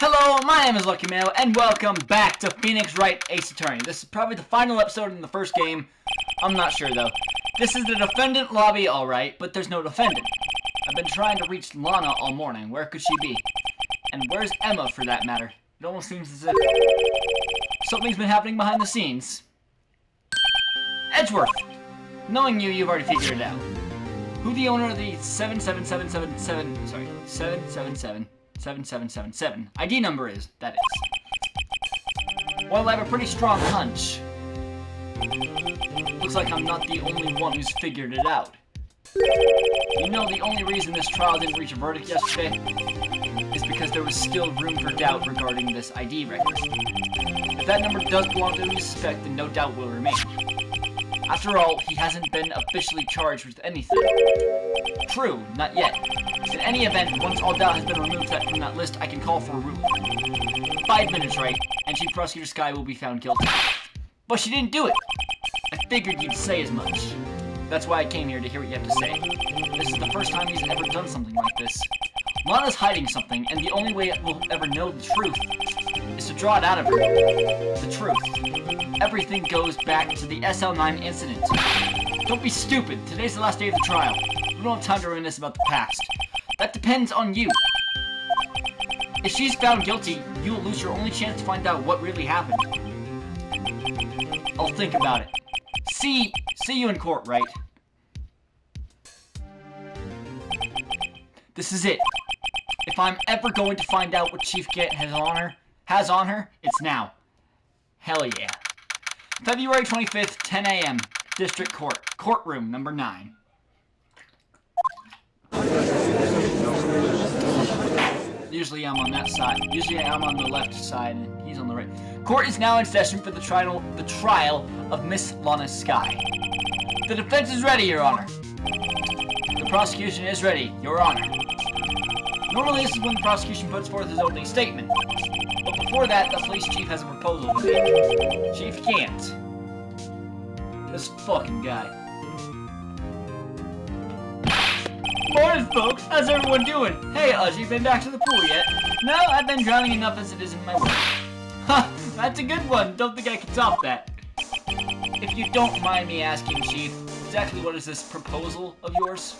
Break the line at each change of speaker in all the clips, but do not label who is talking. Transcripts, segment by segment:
Hello, my name is Lucky Mayo, and welcome back to Phoenix Wright Ace Attorney. This is probably the final episode in the first game. I'm not sure, though. This is the defendant lobby, alright, but there's no defendant. I've been trying to reach Lana all morning. Where could she be? And where's Emma, for that matter? It almost seems as if something's been happening behind the scenes. Edgeworth! Knowing you, you've already figured it out. Who the owner of the 77777 ID number is, that is. Well, I have a pretty strong hunch. Looks like I'm not the only one who's figured it out. You know, the only reason this trial didn't reach a verdict yesterday is because there was still room for doubt regarding this ID record. If that number does belong to who you suspect, then no doubt will remain. After all, he hasn't been officially charged with anything. True, not yet. In any event, once all doubt has been removed from that list, I can call for a ruling. 5 minutes, Wright, and Chief Prosecutor Skye will be found guilty. But she didn't do it! I figured you'd say as much. That's why I came here, to hear what you have to say. This is the first time he's ever done something like this. Lana's hiding something, and the only way we'll ever know the truth is to draw it out of her. The truth. Everything goes back to the SL9 incident. Don't be stupid. Today's the last day of the trial. We don't have time to reminisce about the past. That depends on you. If she's found guilty, you will lose your only chance to find out what really happened. I'll think about it. See you in court, Wright? This is it. If I'm ever going to find out what Chief Gant has on her, it's now. Hell yeah. February 25th, 10 a.m. District Court. Courtroom number 9. Usually I'm on that side. Usually I'm on the left side and he's on the right. Court is now in session for the trial of Miss Lana Skye. The defense is ready, Your Honor. The prosecution is ready, Your Honor. Normally this is when the prosecution puts forth his opening statement. But before that, the police chief has a proposal to make. Chief Gant. This fucking guy. Morning, folks. How's everyone doing? Hey, you been back to the pool yet? No, I've been drowning enough as it is in my work. Ha! That's a good one. Don't think I can top that. If you don't mind me asking, Chief, exactly what is this proposal of yours?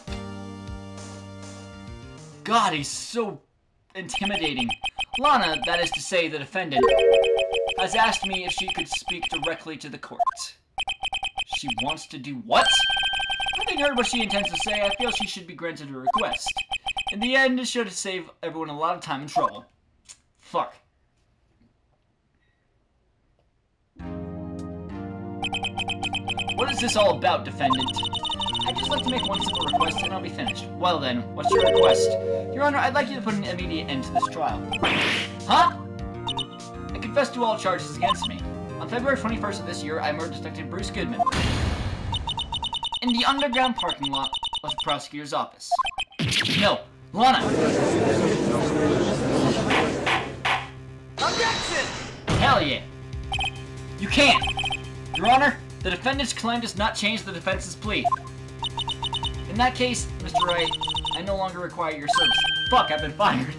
God, he's so intimidating. Lana, that is to say the defendant, has asked me if she could speak directly to the court. She wants to do what? Having heard what she intends to say, I feel she should be granted her request. In the end, it should save everyone a lot of time and trouble. Fuck. What is this all about, defendant? I'd just like to make one simple request and I'll be finished. Well then, what's your request? Your Honor, I'd like you to put an immediate end to this trial. Huh? I confess to all charges against me. On February 21st of this year, I murdered Detective Bruce Goodman in the underground parking lot of the prosecutor's office. No, Lana! Objection! Hell yeah! You can't! Your Honor, the defendant's claim does not change the defense's plea. In that case, Mr. Wright, I no longer require your service. Fuck, I've been fired.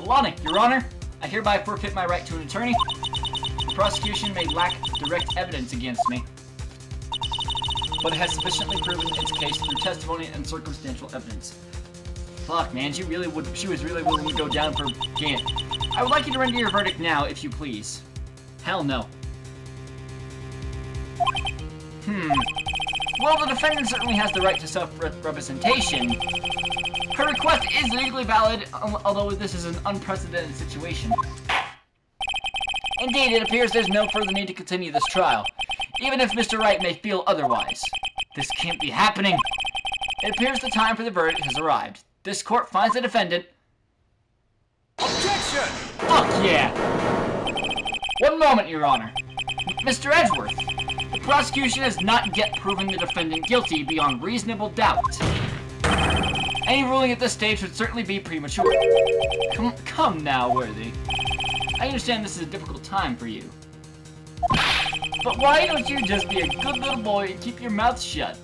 Lana, Your Honor, I hereby forfeit my right to an attorney. The prosecution may lack direct evidence against me, but it has sufficiently proven its case through testimony and circumstantial evidence. Fuck, man, she was really willing to go down for Gant. I would like you to render your verdict now, if you please. Hell no. Well, the defendant certainly has the right to self-representation. Her request is legally valid, although this is an unprecedented situation. Indeed, it appears there's no further need to continue this trial, even if Mr. Wright may feel otherwise. This can't be happening. It appears the time for the verdict has arrived. This court finds the defendant... Objection! Fuck yeah! One moment, Your Honor. Mr. Edgeworth, the prosecution has not yet proven the defendant guilty beyond reasonable doubt. Any ruling at this stage would certainly be premature. Come now, Worthy. I understand this is a difficult time for you. But why don't you just be a good little boy and keep your mouth shut?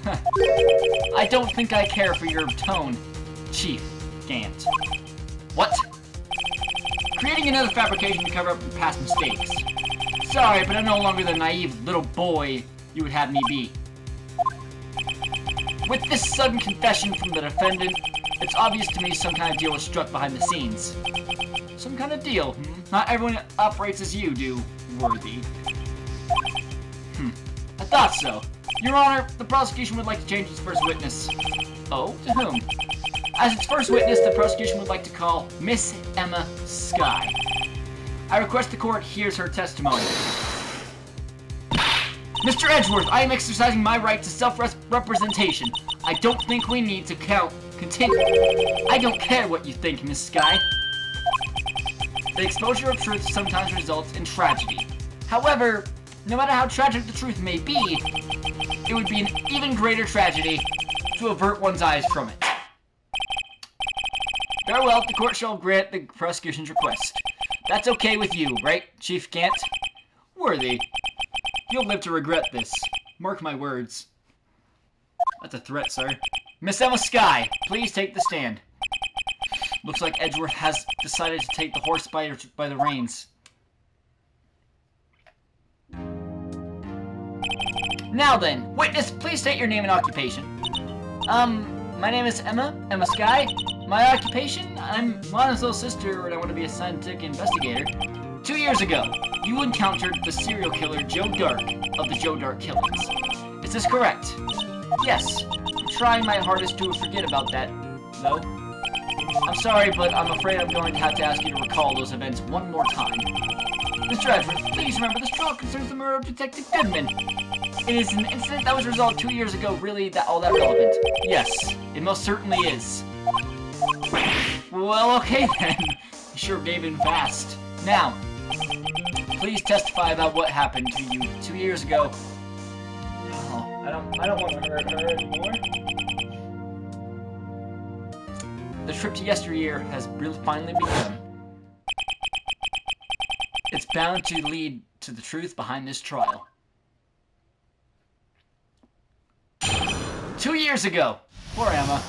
I don't think I care for your tone, Chief Gant. What? Creating another fabrication to cover up for past mistakes. Sorry, but I'm no longer the naive little boy you would have me be. With this sudden confession from the defendant, it's obvious to me some kind of deal was struck behind the scenes. Some kind of deal, hmm? Not everyone operates as you do, Worthy. I thought so. Your Honor, the prosecution would like to change its first witness. Oh, to whom? As its first witness, the prosecution would like to call Miss Emma Skye. I request the court hears her testimony. Mr. Edgeworth, I am exercising my right to self-representation. I don't think we need to continue. I don't care what you think, Miss Skye. The exposure of truth sometimes results in tragedy. However, no matter how tragic the truth may be, it would be an even greater tragedy to avert one's eyes from it. Very well, the court shall grant the prosecution's request. That's okay with you, right, Chief Gant? Worthy. You'll live to regret this. Mark my words. That's a threat, sir. Miss Emma Skye, please take the stand. Looks like Edgeworth has decided to take the horse by the reins. Now then, witness, please state your name and occupation. My name is Emma Skye. My occupation? I'm Lana's little sister and I want to be a scientific investigator. 2 years ago, you encountered the serial killer Joe Dark of the Joe Dark killings. Is this correct? Yes. I'm trying my hardest to forget about that, though. I'm sorry, but I'm afraid I'm going to have to ask you to recall those events one more time. Mr. Edgeworth, please remember this trial concerns the murder of Detective Goodman. It is an incident that was resolved 2 years ago, really all that relevant? Yes, it most certainly is. Well, okay then. You sure gave in fast. Now, please testify about what happened to you 2 years ago. Oh, I don't want to hurt her anymore. The trip to yesteryear has really finally begun. It's bound to lead to the truth behind this trial. 2 years ago! Poor Emma.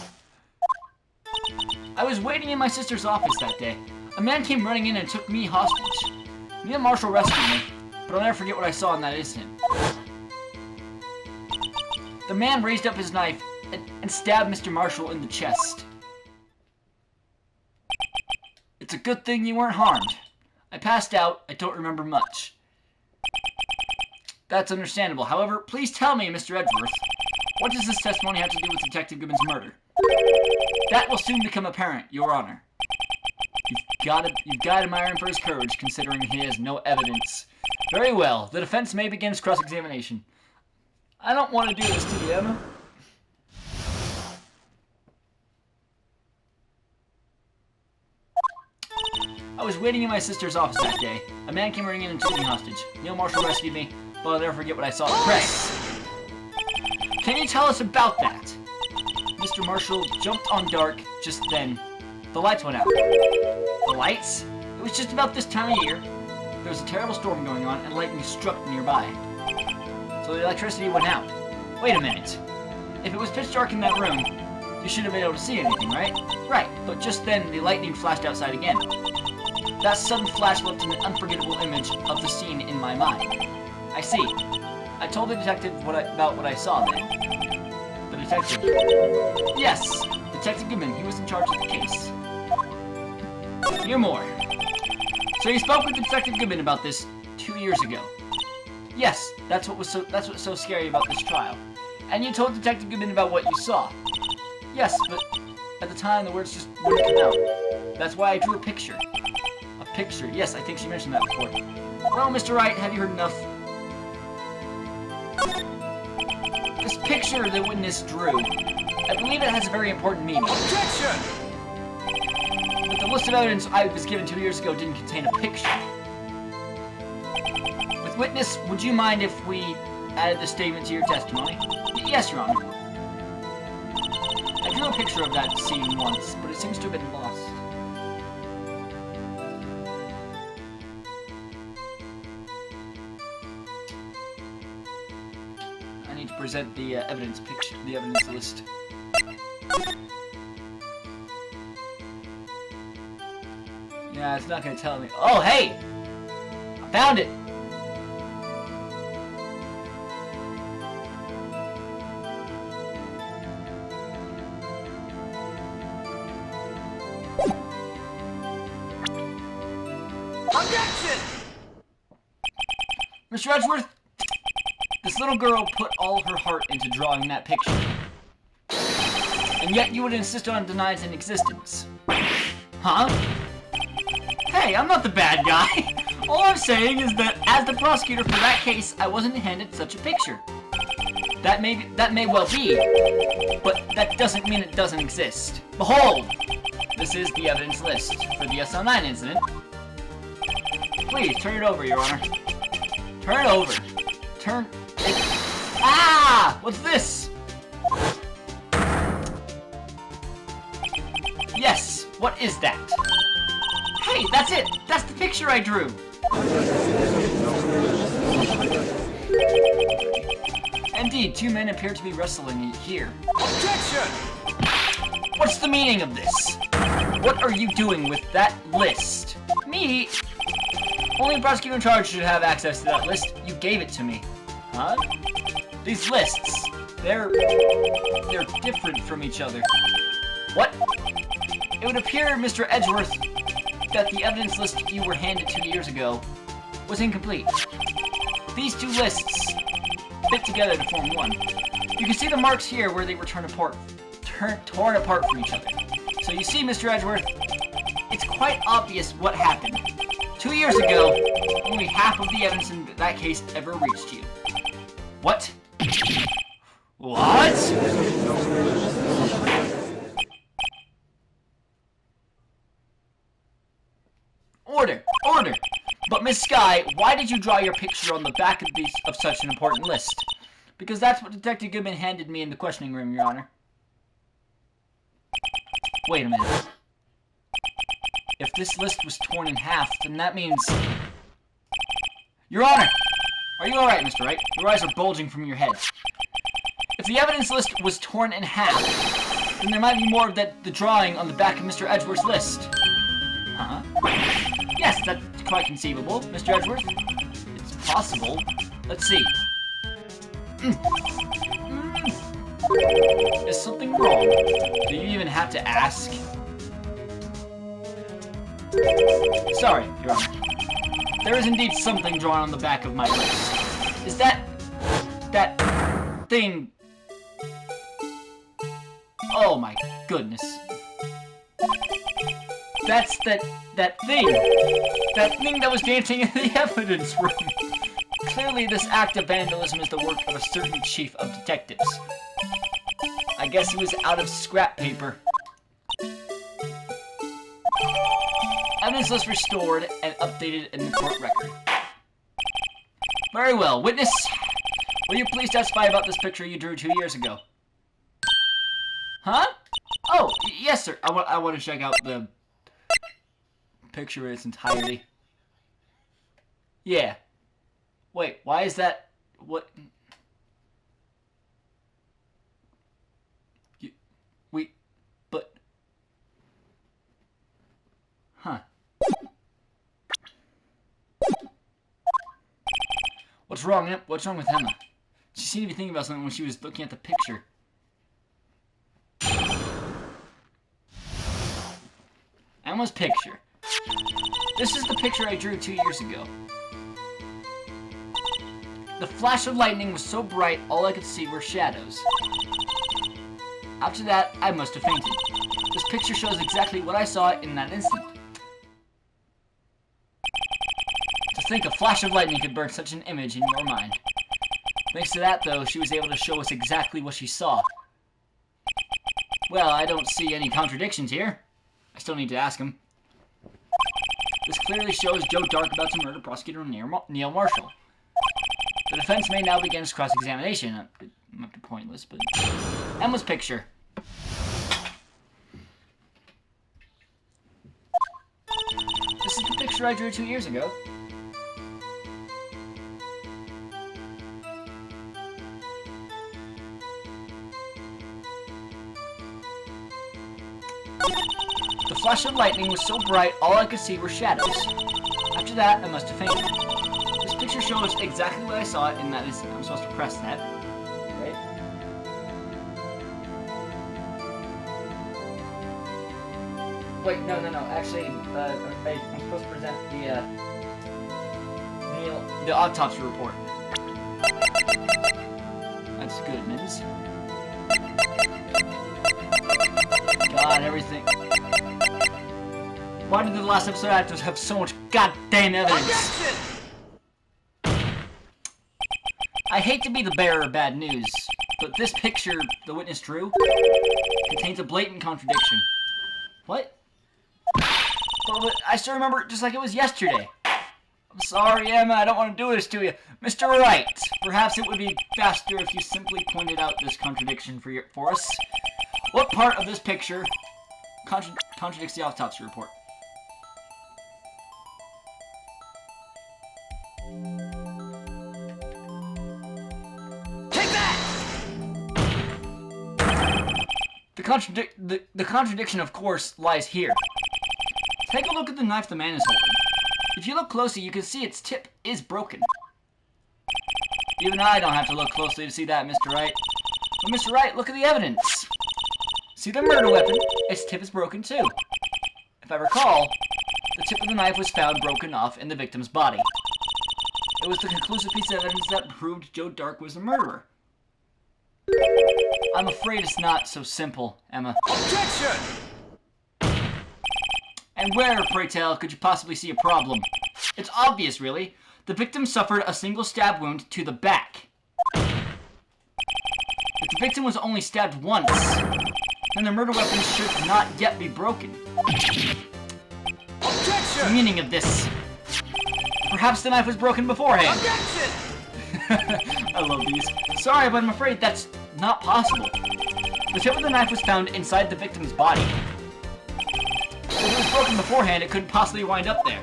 I was waiting in my sister's office that day. A man came running in and took me hostage. Me and Marshall rescued me, but I'll never forget what I saw in that instant. The man raised up his knife and stabbed Mr. Marshall in the chest. It's a good thing you weren't harmed. I passed out. I don't remember much. That's understandable. However, please tell me, Mr. Edgeworth, what does this testimony have to do with Detective Goodman's murder? That will soon become apparent, Your Honor. You've got to admire him for his courage, considering he has no evidence. Very well. The defense may begin its cross-examination. I don't want to do this to you, Emma. I was waiting in my sister's office that day. A man came running in and took me hostage. Neil Marshall rescued me, but I'll never forget what I saw in the press. Can you tell us about that? Mr. Marshall jumped on Dark just then. The lights went out. The lights? It was just about this time of year. There was a terrible storm going on and lightning struck nearby. So the electricity went out. Wait a minute. If it was pitch dark in that room, you should have been able to see anything, right? Right, but just then the lightning flashed outside again. That sudden flash left an unforgettable image of the scene in my mind. I see. I told the detective about what I saw then. The detective? Yes, Detective Goodman. He was in charge of the case. Hear more. So you spoke with Detective Goodman about this 2 years ago. Yes, that's what's so scary about this trial. And you told Detective Goodman about what you saw. Yes, but at the time the words just wouldn't come out. That's why I drew a picture. A picture. Yes, I think she mentioned that before. Well, Mr. Wright, have you heard enough? This picture the witness drew, I believe it has a very important meaning.
Objection!
But the list of evidence I was given 2 years ago didn't contain a picture. With witness, would you mind if we added the statement to your testimony? Yes, Your Honor. I drew a picture of that scene once, but it seems to have been lost. I need to present the evidence picture, the evidence list. Yeah, it's not gonna tell me. Oh, hey! I found it!
Objection!
Mr. Edgeworth, this little girl put all her heart into drawing that picture. And yet you would insist on denying its existence. Huh? Hey, I'm not the bad guy. All I'm saying is that as the prosecutor for that case, I wasn't handed such a picture. That may well be, but that doesn't mean it doesn't exist. Behold! This is the evidence list for the SL9 incident. Please, turn it over, Your Honor. Turn it over. Turn it... Ah! What's this? Yes, what is that? Hey, that's it! That's the picture I drew! Indeed, two men appear to be wrestling here.
Objection!
What's the meaning of this? What are you doing with that list? Me? Only a prosecutor in charge should have access to that list. You gave it to me. Huh? These lists, they're different from each other. What? It would appear, Mr. Edgeworth, that the evidence list you were handed 2 years ago was incomplete. These two lists fit together to form one. You can see the marks here where they were torn apart from each other. So you see, Mr. Edgeworth, it's quite obvious what happened. 2 years ago, only half of the evidence in that case ever reached you. What? What? Order! Order! But Miss Skye, why did you draw your picture on the back of such an important list? Because that's what Detective Goodman handed me in the questioning room, Your Honor. Wait a minute. If this list was torn in half, then that means... Your Honor! Are you alright, Mr. Wright? Your eyes are bulging from your head. If the evidence list was torn in half, then there might be more of the drawing on the back of Mr. Edgeworth's list. Huh? Yes, that's quite conceivable, Mr. Edgeworth. It's possible. Let's see. Is something wrong? Do you even have to ask? Sorry, Your Honor. There is indeed something drawn on the back of my list. Is that thing... Oh my goodness. That's that thing. That thing that was dancing in the evidence room. Clearly this act of vandalism is the work of a certain chief of detectives. I guess it was out of scrap paper. Evidence list restored and updated in the court record. Very well. Witness, will you please testify about this picture you drew 2 years ago? Huh? Oh, yes, sir. I want to check out the picture in its entirety. Yeah. Wait, why is that... What... But... Huh. What's wrong with Emma? She seemed to be thinking about something when she was looking at the picture. Emma's picture. This is the picture I drew 2 years ago. The flash of lightning was so bright, all I could see were shadows. After that, I must have fainted. This picture shows exactly what I saw in that instant. To think a flash of lightning could burn such an image in your mind. Thanks to that, though, she was able to show us exactly what she saw. Well, I don't see any contradictions here. I still need to ask him. This clearly shows Joe Dark about to murder prosecutor Neil Marshall. The defense may now begin its cross-examination. It might be pointless, but... Emma's picture. This is the picture I drew 2 years ago. . The flash of lightning was so bright, all I could see were shadows. After that, I must have fainted. This picture shows exactly what I saw in that instant. I'm supposed to press that, right? Wait, no. Actually, I'm supposed to present the autopsy report. That's good, Miz. God, everything. Why did the last episode actors have so much goddamn evidence? I hate to be the bearer of bad news, but this picture the witness drew contains a blatant contradiction. What? But I still remember it just like it was yesterday. I'm sorry, Emma, I don't want to do this to you. Mr. Wright, perhaps it would be faster if you simply pointed out this contradiction for us. What part of this picture contradicts the autopsy report?
Take that!
The contradiction, of course, lies here. Take a look at the knife the man is holding. If you look closely, you can see its tip is broken. Even I don't have to look closely to see that, Mr. Wright. But Mr. Wright, look at the evidence. See the murder weapon? Its tip is broken too. If I recall, the tip of the knife was found broken off in the victim's body. It was the conclusive piece of evidence that proved Joe Dark was the murderer. I'm afraid it's not so simple, Emma.
Objection!
And where, pray tell, could you possibly see a problem? It's obvious, really. The victim suffered a single stab wound to the back. If the victim was only stabbed once, then the murder weapon should not yet be broken.
Objection!
The meaning of this. Perhaps the knife was broken beforehand.
Objection!
I love these. Sorry, but I'm afraid that's not possible. The tip of the knife was found inside the victim's body. If it was broken beforehand, it couldn't possibly wind up there.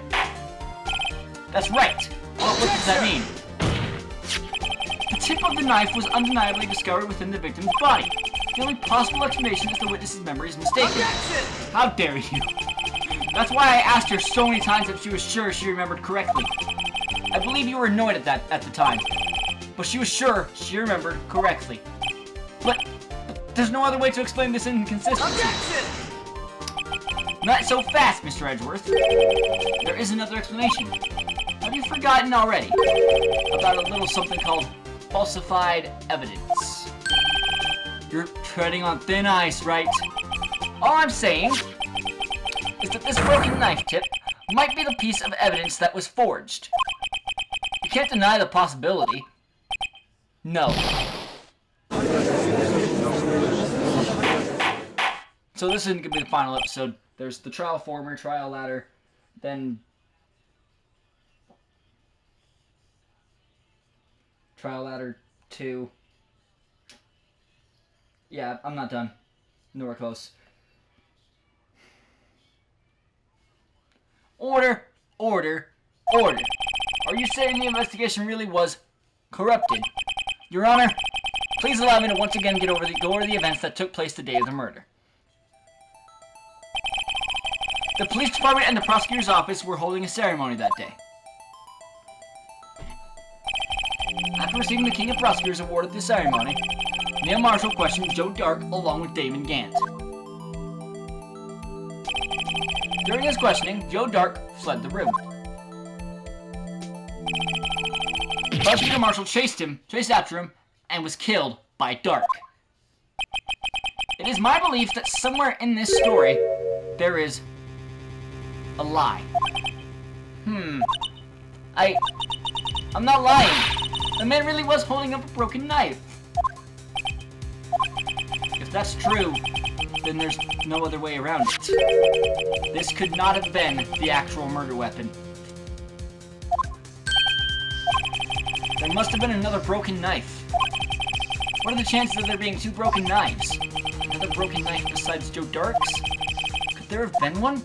That's right. Well, what does that mean? The tip of the knife was undeniably discovered within the victim's body. The only possible explanation is the witness's memory is mistaken.
Objection!
How dare you? That's why I asked her so many times if she was sure she remembered correctly. I believe you were annoyed at the time, but she was sure she remembered correctly. But there's no other way to explain this inconsistency.
Objection!
Not so fast, Mr. Edgeworth. There is another explanation. Have you forgotten already about a little something called falsified evidence? You're treading on thin ice, right? All I'm saying is that this broken knife tip might be the piece of evidence that was forged. You can't deny the possibility. No. So this isn't going to be the final episode. There's the trial former, trial ladder, then trial ladder 2. Yeah, I'm not done. Nowhere close. Order, order, order. Are you saying the investigation really was corrupted? Your Honor, please allow me to once again go over the events that took place the day of the murder. The police department and the prosecutor's office were holding a ceremony that day. After receiving the King of Prosecutors award at the ceremony, Neil Marshall questioned Joe Dark along with Damon Gant. During his questioning, Joe Dark fled the room. Prosecutor Marshall chased after him, and was killed by Dark. It is my belief that somewhere in this story, there is a lie. I'm not lying. The man really was holding up a broken knife. If that's true, then there's no other way around it. This could not have been the actual murder weapon. There must have been another broken knife. What are the chances of there being two broken knives? Another broken knife besides Joe Dark's? Could there have been one?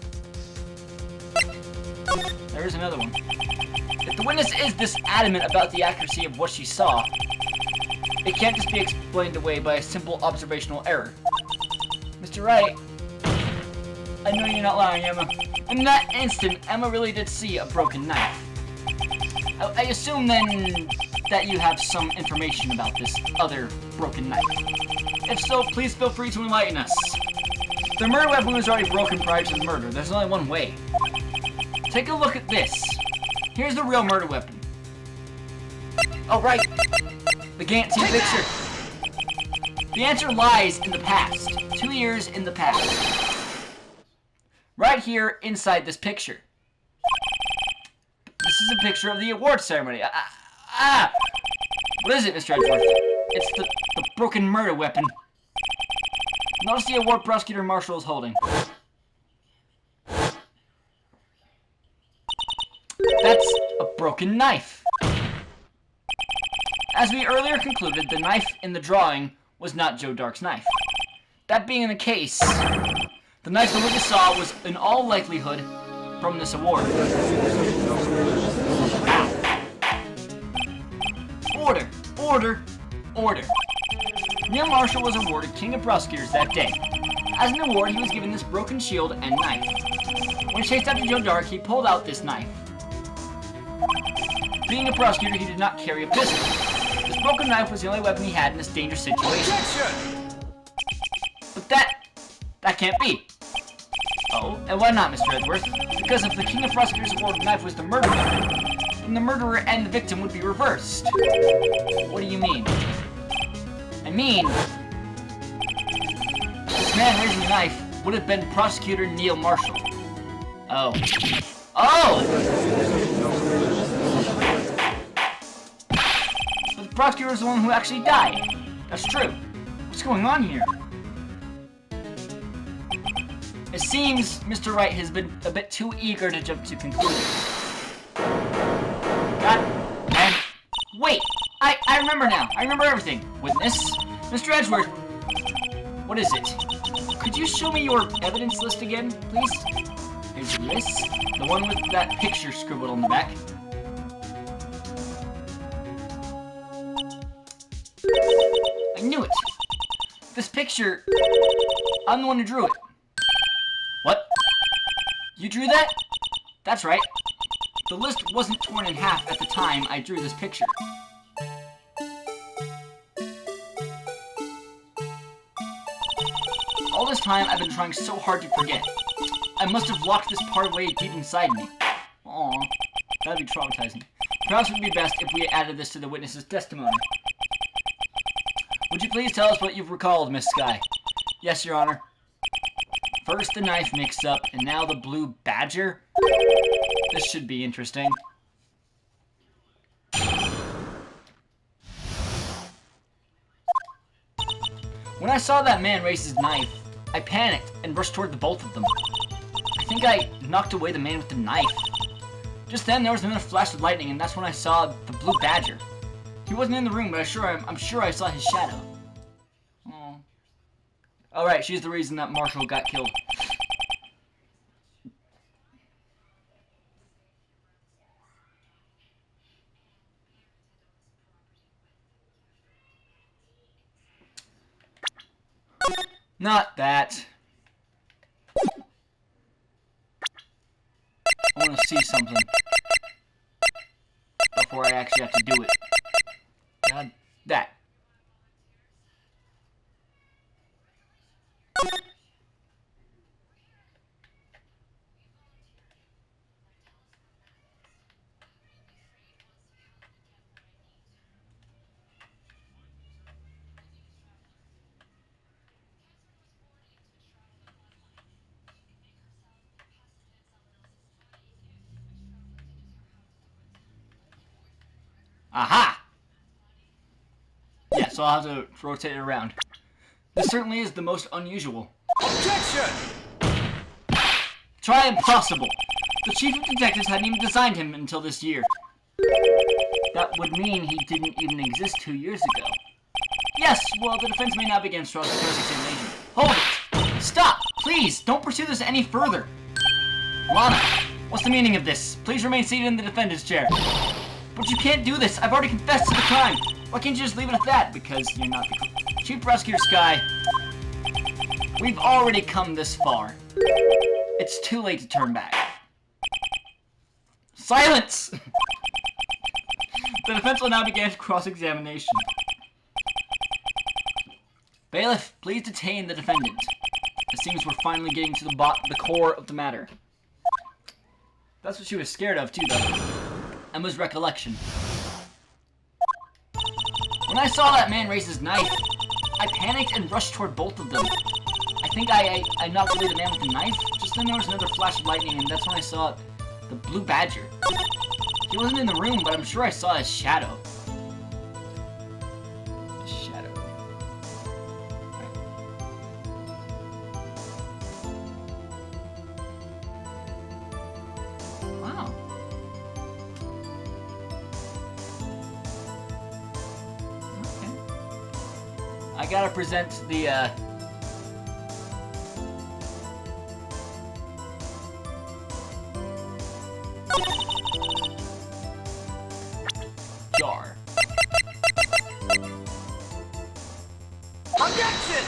There is another one. If the witness is this adamant about the accuracy of what she saw, it can't just be explained away by a simple observational error. Mr. Wright, I know you're not lying, Emma. In that instant, Emma really did see a broken knife. I assume then that you have some information about this other broken knife. If so, please feel free to enlighten us. The murder weapon was already broken prior to the murder. There's only one way. Take a look at this. Here's the real murder weapon. Oh, right. The Gantt picture. The answer lies in the past. 2 years in the past. Right here inside this picture. This is a picture of the award ceremony. What is it, Mr. Edgeworth? It's the broken murder weapon. Notice the award prosecutor Marshall is holding. That's a broken knife. As we earlier concluded, the knife in the drawing was not Joe Dark's knife. That being the case, the knife the witness saw was in all likelihood from this award. Order, order, order. Neil Marshall was awarded King of Prosecutors that day. As an award, he was given this broken shield and knife. When he chased after Joe Dark, he pulled out this knife. Being a prosecutor, he did not carry a pistol. This broken knife was the only weapon he had in this dangerous situation. But that can't be. Oh, and why not, Mr. Edgeworth? Because if the King of Prosecutors awarded knife was the murder weapon, then the murderer and the victim would be reversed. What do you mean? I mean, this man raising the knife would have been Prosecutor Neil Marshall. Oh. Oh! But the prosecutor was the one who actually died. That's true. What's going on here? It seems Mr. Wright has been a bit too eager to jump to conclusions. And wait! I remember now. I remember everything. Witness? Mr. Edgeworth. What is it? Could you show me your evidence list again, please? Here's the list. The one with that picture scribbled on the back. I knew it. This picture, I'm the one who drew it. What? You drew that? That's right. The list wasn't torn in half at the time I drew this picture. All this time, I've been trying so hard to forget. I must have locked this part away deep inside me. Aww, that'd be traumatizing. Perhaps it would be best if we added this to the witness's testimony. Would you please tell us what you've recalled, Miss Skye? Yes, Your Honor. First the knife mix-up, and now the blue badger? This should be interesting. When I saw that man raise his knife, I panicked and rushed toward the both of them. I think I knocked away the man with the knife. Just then, there was another flash of lightning, and that's when I saw the blue badger. He wasn't in the room, but I'm sure I saw his shadow. Oh. Alright, she's the reason that Marshall got killed. Not that. I want to see something before I actually have to do it. God, that. Aha! Yeah, so I'll have to rotate it around. This certainly is the most unusual.
Objection!
Try impossible! The chief of detectives hadn't even designed him until this year. That would mean he didn't even exist 2 years ago. Yes, well, the defense may now begin strong cross-examination. Hold it! Stop! Please, don't pursue this any further! Lana, what's the meaning of this? Please remain seated in the defendant's chair. But you can't do this! I've already confessed to the crime! Why can't you just leave it at that? Because you're not the Chief Prosecutor Skye. We've already come this far. It's too late to turn back. Silence! The defense will now begin cross-examination. Bailiff, please detain the defendant. It seems we're finally getting to the core of the matter. That's what she was scared of, too, though. Emma's recollection. When I saw that man raise his knife, I panicked and rushed toward both of them. I think I knocked away the man with the knife. Just then there was another flash of lightning, and that's when I saw the blue badger. He wasn't in the room, but I'm sure I saw his shadow. His shadow. Right. Wow. Okay. I gotta present the, jar.
Objection!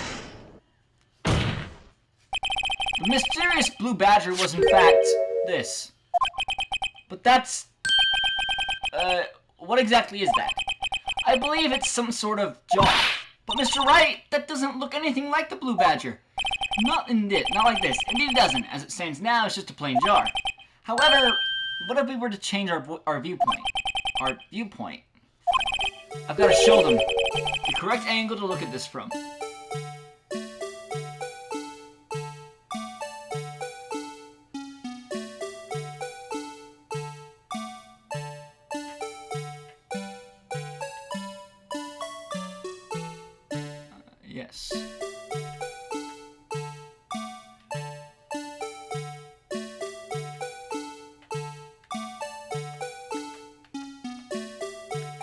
The mysterious blue badger was in fact this. But that's... what exactly is that? I believe it's some sort of jar. But Mr. Wright, that doesn't look anything like the blue badger. Not like this. Indeed it doesn't. As it stands now, it's just a plain jar. However, what if we were to change our viewpoint? Our viewpoint. I've got to show them the correct angle to look at this from. Yes.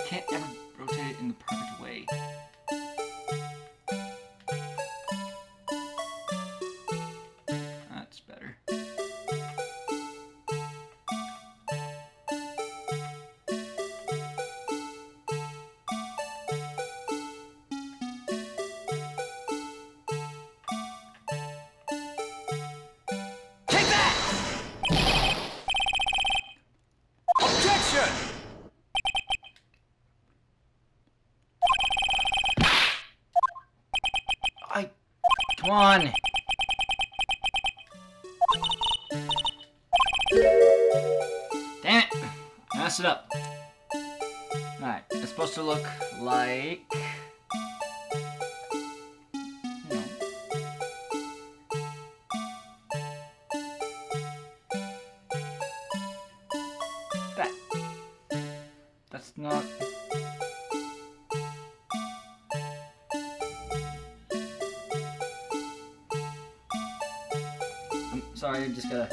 Can't ever rotate it in the perfect way. That's better.
Take that! Objection!
Come on. Damn it. I messed it up. Alright, it's supposed to look like... No. That. That's not... I'm sorry, I just gotta...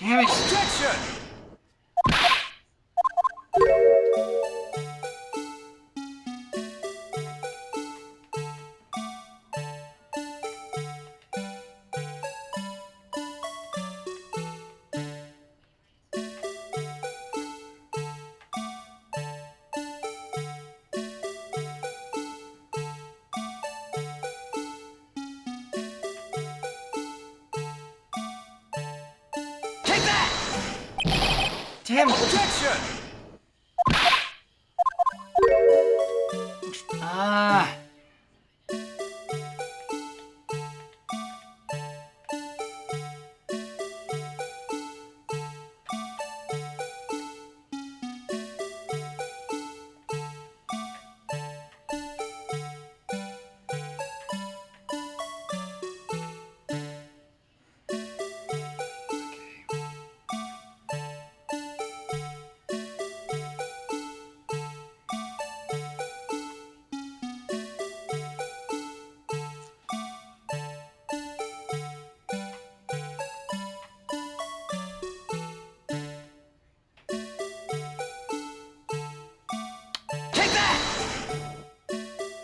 Damn it!
Objection!
Damn it!
Objection!
Ah.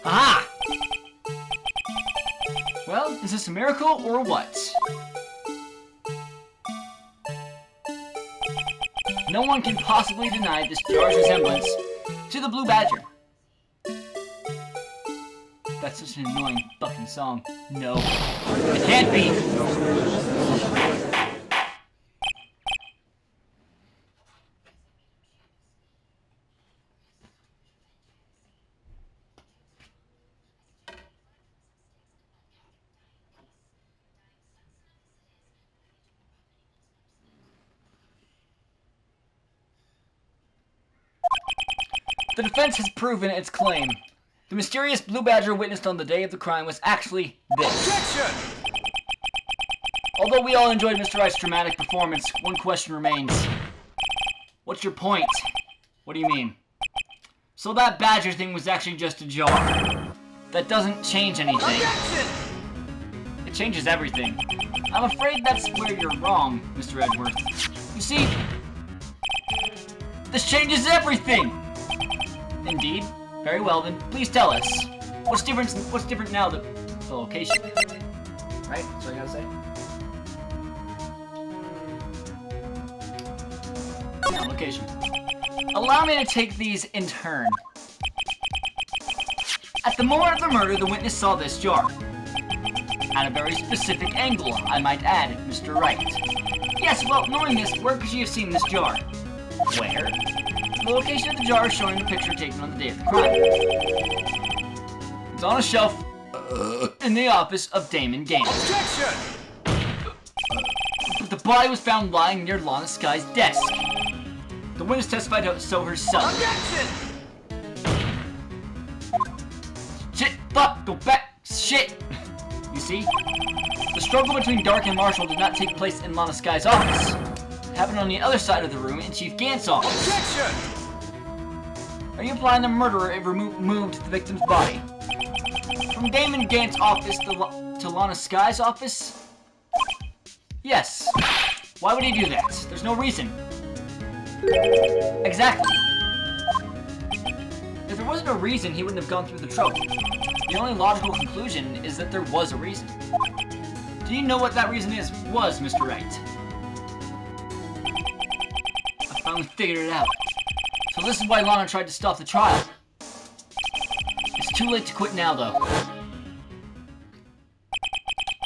Aha! Well, is this a miracle or what? No one can possibly deny this jar's resemblance to the Blue Badger. That's such an annoying fucking song. No. It can't be! The defense has proven its claim. The mysterious Blue Badger witnessed on the day of the crime was actually this.
Objection!
Although we all enjoyed Mr. Wright's dramatic performance, one question remains. What's your point? What do you mean? So that Badger thing was actually just a jar. That doesn't change anything.
Objection!
It changes everything. I'm afraid that's where you're wrong, Mr. Edgeworth. You see, this changes everything! Indeed. Very well then, please tell us. What's different now that the location? Right? That's what I gotta say. Yeah, location. Allow me to take these in turn. At the moment of the murder, the witness saw this jar. At a very specific angle, I might add, Mr. Wright. Yes, well, knowing this, where could she have seen this jar? Where? The location of the jar is shown in the picture taken on the day of the crime. It's on a shelf in the office of Damon Gaines.
Objection!
But the body was found lying near Lana Sky's desk. The witness testified so herself.
Objection!
Shit, fuck, go back, shit! You see? The struggle between Dark and Marshall did not take place in Lana Sky's office. It happened on the other side of the room in Chief Gant's office.
Objection!
Are you implying the murderer moved the victim's body? From Damon Gant's office to Lana Sky's office? Yes. Why would he do that? There's no reason. Exactly. If there wasn't a reason, he wouldn't have gone through the trouble. The only logical conclusion is that there was a reason. Do you know what that reason was, Mr. Wright? I finally figured it out. So this is why Lana tried to stop the trial. It's too late to quit now, though.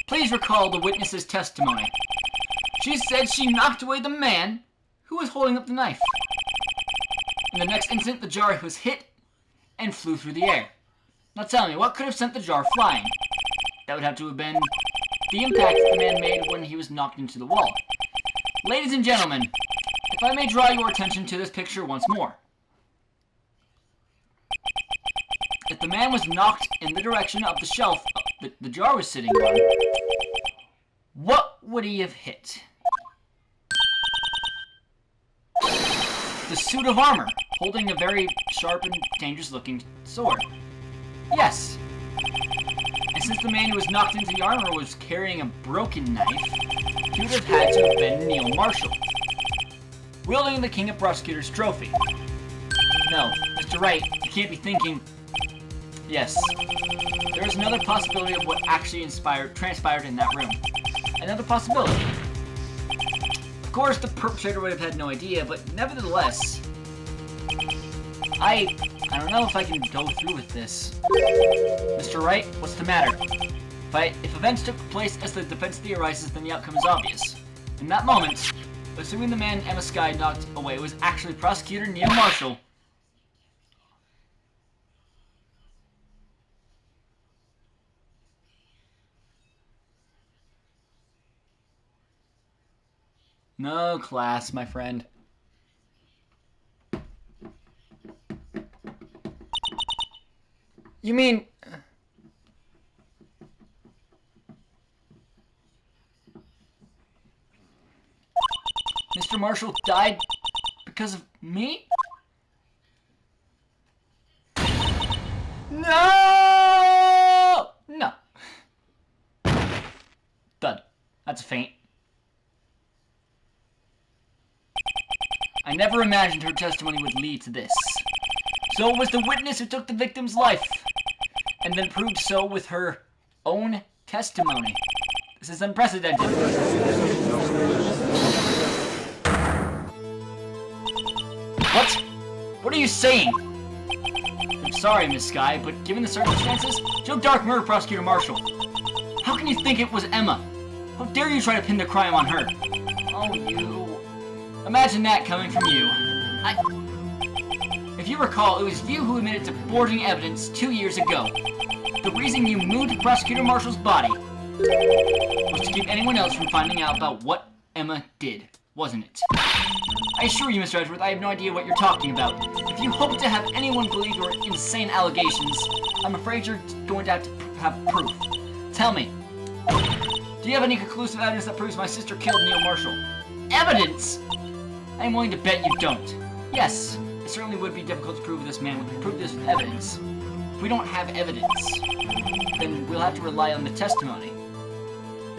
Please recall the witness's testimony. She said she knocked away the man who was holding up the knife. In the next instant, the jar was hit and flew through the air. Now tell me, what could have sent the jar flying? That would have to have been the impact the man made when he was knocked into the wall. Ladies and gentlemen, if I may draw your attention to this picture once more. If the man was knocked in the direction of the shelf the jar was sitting on, what would he have hit? The suit of armor, holding a very sharp and dangerous-looking sword. Yes. And since the man who was knocked into the armor was carrying a broken knife, he would have had to have been Neil Marshall, wielding the King of Prosecutors trophy. No, Mr. Wright, you can't be thinking... Yes. There is another possibility of what actually transpired in that room. Another possibility. Of course, the perpetrator would have had no idea, but nevertheless... I don't know if I can go through with this. Mr. Wright, what's the matter? If events took place as the defense theorizes, then the outcome is obvious. In that moment, Assuming the man Emma Skye knocked away was actually Prosecutor Neil Marshall. No class, my friend. You mean... Mr. Marshall died because of me? No! No. Done. That's a feint. I never imagined her testimony would lead to this. So it was the witness who took the victim's life, and then proved so with her own testimony. This is unprecedented. What? What are you saying? I'm sorry, Miss Skye, but given the circumstances, Joe Dark murdered Prosecutor Marshall. How can you think it was Emma? How dare you try to pin the crime on her? Oh, you... Imagine that coming from you. If you recall, it was you who admitted to forging evidence 2 years ago. The reason you moved Prosecutor Marshall's body was to keep anyone else from finding out about what Emma did, wasn't it? I assure you, Mr. Edgeworth, I have no idea what you're talking about. If you hope to have anyone believe your insane allegations, I'm afraid you're going to have proof. Tell me, do you have any conclusive evidence that proves my sister killed Neil Marshall? Evidence? I am willing to bet you don't. Yes, it certainly would be difficult to prove this man would prove this with evidence. If we don't have evidence, then we'll have to rely on the testimony.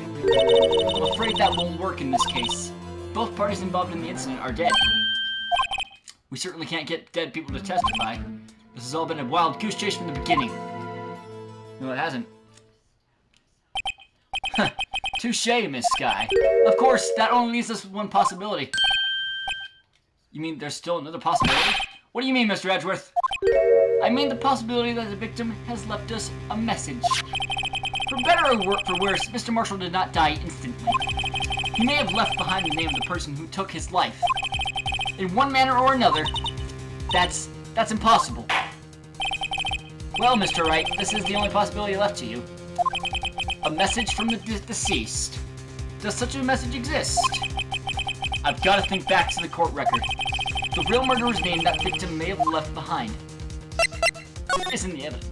I'm afraid that won't work in this case. Both parties involved in the incident are dead. We certainly can't get dead people to testify. This has all been a wild goose chase from the beginning. No, it hasn't. Touché, Miss Skye. Of course, that only leaves us with one possibility. You mean there's still another possibility? What do you mean, Mr. Edgeworth? I mean the possibility that the victim has left us a message. For better or for worse, Mr. Marshall did not die instantly. He may have left behind the name of the person who took his life. In one manner or another, that's impossible. Well, Mr. Wright, this is the only possibility left to you. A message from the deceased. Does such a message exist? I've got to think back to the court record. The real murderer's name that victim may have left behind is in the evidence.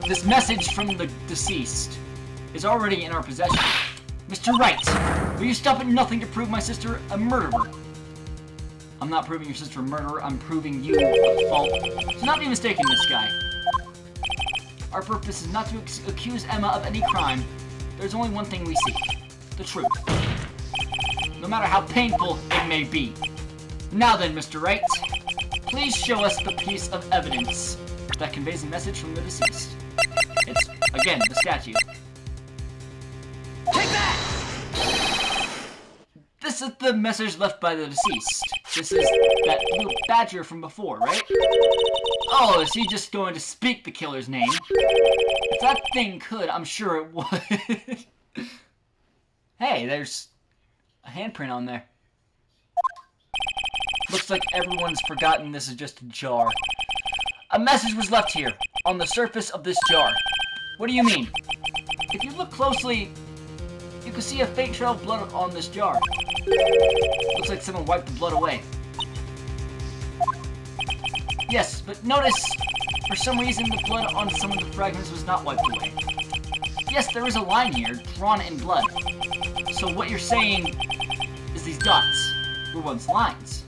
This message from the deceased is already in our possession. Mr. Wright, will you stop at nothing to prove my sister a murderer? I'm not proving your sister a murderer, I'm proving you a fault. Do not be mistaken, Miss Skye. Our purpose is not to accuse Emma of any crime. There's only one thing we seek. The truth. No matter how painful it may be. Now then, Mr. Wright, please show us the piece of evidence that conveys a message from the deceased. It's, again, the statue.
Take that!
This is the message left by the deceased. This is that blue badger from before, right? Oh, is he just going to speak the killer's name? If that thing could, I'm sure it would. Hey, there's a handprint on there. Looks like everyone's forgotten this is just a jar. A message was left here, on the surface of this jar. What do you mean? If you look closely, you can see a faint trail of blood on this jar. Looks like someone wiped the blood away. Yes, but notice, for some reason the blood on some of the fragments was not wiped away. Yes, there is a line here, drawn in blood. So what you're saying is these dots were once lines.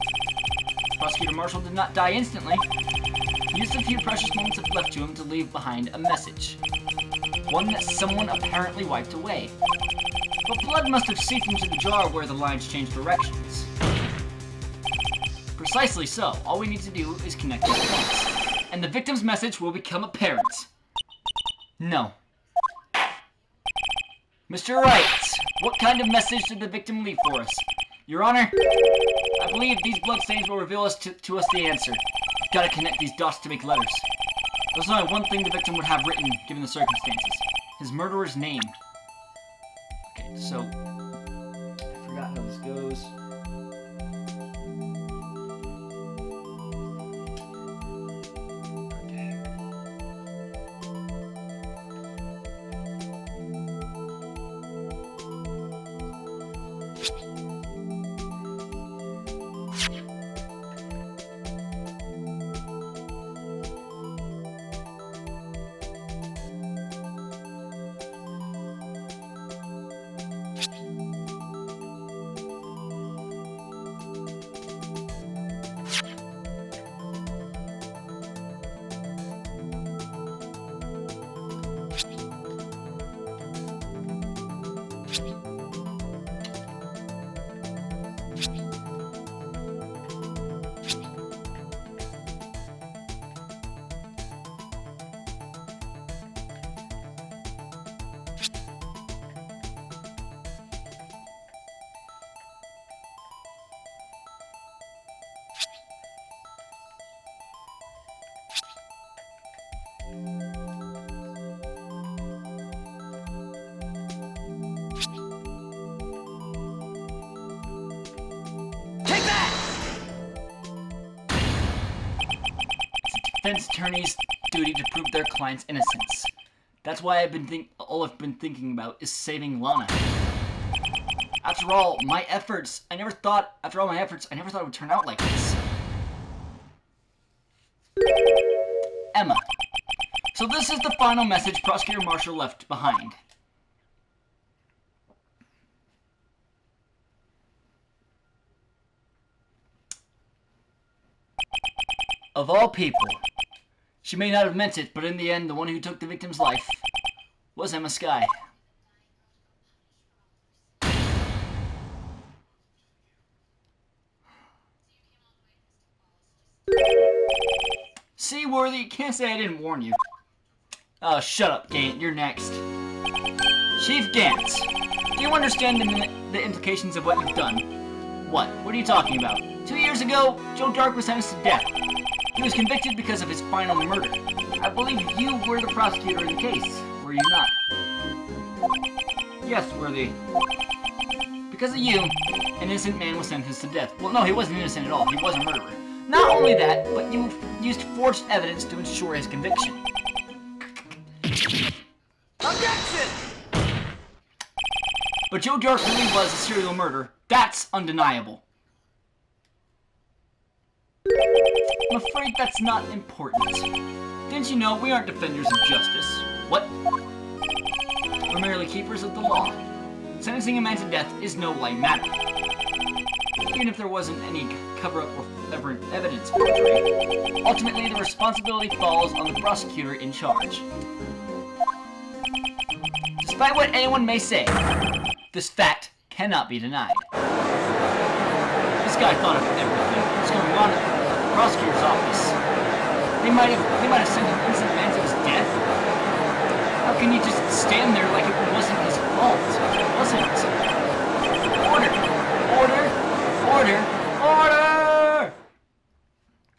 Prosecutor Marshall did not die instantly. He used the few precious moments left to him to leave behind a message. One that someone apparently wiped away. But blood must have seeped into the jar where the lines changed directions. Precisely so. All we need to do is connect these points. And the victim's message will become apparent. No. Mr. Wright, what kind of message did the victim leave for us? Your Honor, I believe these bloodstains will reveal to us the answer. We've got to connect these dots to make letters. There's only one thing the victim would have written, given the circumstances. His murderer's name. Okay, so... I forgot how this goes. defense attorney's duty to prove their client's innocence. That's why all I've been thinking about is saving Lana. After all my efforts, I never thought it would turn out like this. Emma. So this is the final message Prosecutor Marshall left behind. Of all people, she may not have meant it, but in the end, the one who took the victim's life was Emma Skye. See, Worthy, can't say I didn't warn you. Oh, shut up, Gant. You're next. Chief Gant, do you understand the implications of what you've done? What? What are you talking about? 2 years ago, Joe Dark was sentenced to death. He was convicted because of his final murder. I believe you were the prosecutor in the case, were you not? Yes, Worthy. Because of you, an innocent man was sentenced to death. Well, no, he wasn't innocent at all. He was a murderer. Not only that, but you used forged evidence to ensure his conviction.
Objection!
But Joe Dark really was a serial murderer. That's undeniable. I'm afraid that's not important. Didn't you know we aren't defenders of justice? What? We're merely keepers of the law. Sentencing a man to death is no light matter. Even if there wasn't any cover-up or evidence forgery, ultimately the responsibility falls on the prosecutor in charge. Despite what anyone may say, this fact cannot be denied. This guy thought of everything. What's going on at the prosecutor's office? They might have sent an innocent man to his death. How can you just stand there like it wasn't his fault? It wasn't. Order! Order! Order! Order!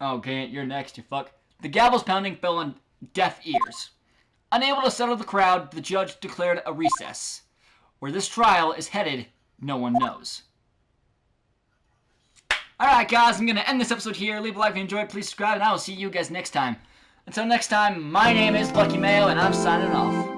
Okay, you're next, you fuck. The gavel's pounding fell on deaf ears. Unable to settle the crowd, the judge declared a recess. Where this trial is headed, no one knows. Alright guys, I'm going to end this episode here. Leave a like if you enjoyed, please subscribe, and I will see you guys next time. Until next time, my name is Lucky Mayo, and I'm signing off.